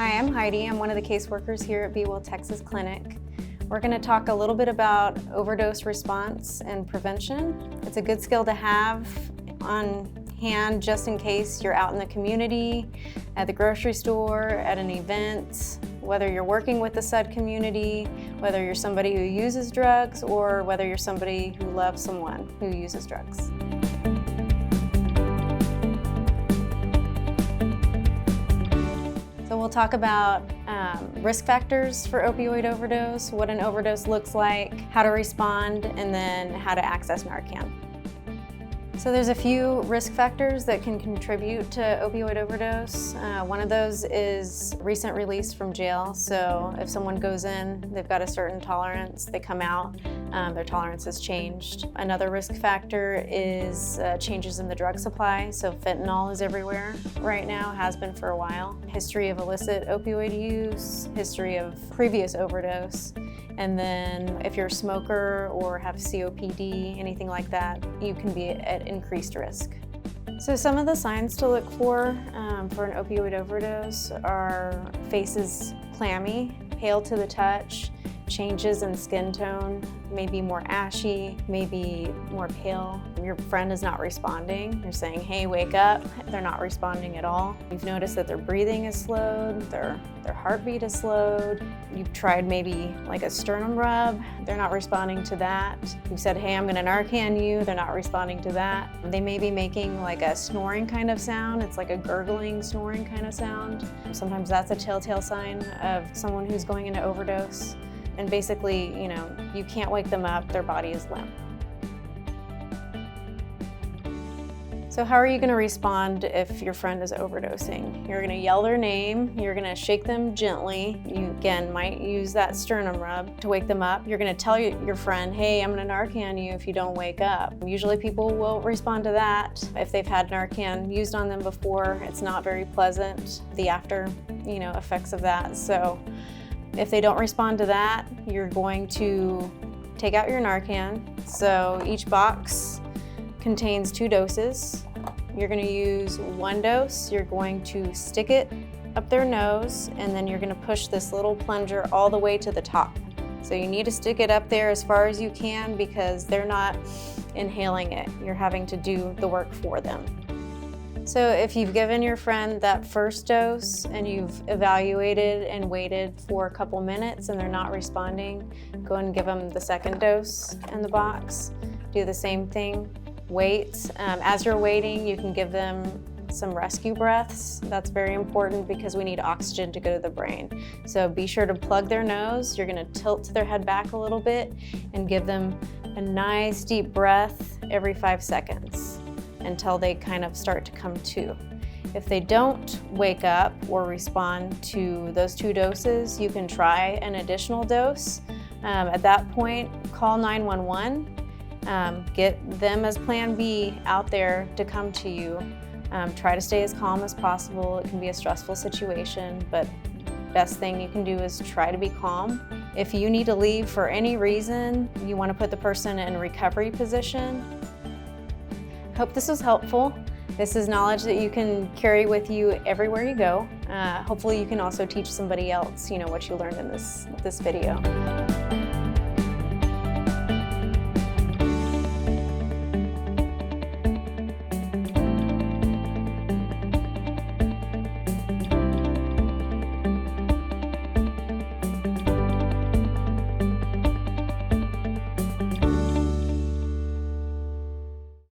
Hi, I'm Heidi. I'm one of the caseworkers here at Be Well Texas Clinic. We're going to talk a little bit about overdose response and prevention. It's a good skill to have on hand just in case you're out in the community, at the grocery store, at an event, whether you're working with the SUD community, whether you're somebody who uses drugs, or whether you're somebody who loves someone who uses drugs. So we'll talk about risk factors for opioid overdose, what an overdose looks like, how to respond, and then how to access Narcan. So there's a few risk factors that can contribute to opioid overdose. One of those is recent release from jail. So if someone goes in, they've got a certain tolerance, they come out, their tolerance has changed. Another risk factor is changes in the drug supply. So fentanyl is everywhere right now, has been for a while. History of illicit opioid use, history of previous overdose. And then if you're a smoker or have COPD, anything like that, you can be at increased risk. So some of the signs to look for an opioid overdose are faces clammy, pale to the touch, changes in skin tone, maybe more ashy, maybe more pale. Your friend is not responding. You're saying, hey, wake up. They're not responding at all. You've noticed that their breathing is slowed, their heartbeat is slowed. You've tried maybe like a sternum rub. They're not responding to that. You've said, hey, I'm gonna Narcan you. They're not responding to that. They may be making like a snoring kind of sound. It's like a gurgling, snoring kind of sound. Sometimes that's a telltale sign of someone who's going into overdose. And basically, you can't wake them up, their body is limp. So how are you gonna respond if your friend is overdosing? You're gonna yell their name, you're gonna shake them gently. You, again, might use that sternum rub to wake them up. You're gonna tell your friend, hey, I'm gonna Narcan you if you don't wake up. Usually people will respond to that. If they've had Narcan used on them before, it's not very pleasant, the after, effects of that. So if they don't respond to that, you're going to take out your Narcan. So each box contains 2 doses. You're going to use 1 dose. You're going to stick it up their nose, and then you're going to push this little plunger all the way to the top. So you need to stick it up there as far as you can because they're not inhaling it. You're having to do the work for them. So if you've given your friend that first dose and you've evaluated and waited for a couple minutes and they're not responding, go and give them the second dose in the box. Do the same thing, wait. As you're waiting, you can give them some rescue breaths. That's very important because we need oxygen to go to the brain. So be sure to plug their nose. You're gonna tilt their head back a little bit and give them a nice deep breath every 5 seconds. Until they kind of start to come to. If they don't wake up or respond to those 2 doses, you can try an additional dose. At that point, call 911. Get them as Plan B out there to come to you. Try to stay as calm as possible. It can be a stressful situation, but best thing you can do is try to be calm. If you need to leave for any reason, you want to put the person in recovery position. Hope this was helpful. This is knowledge that you can carry with you everywhere you go. Hopefully you can also teach somebody else, what you learned in this video.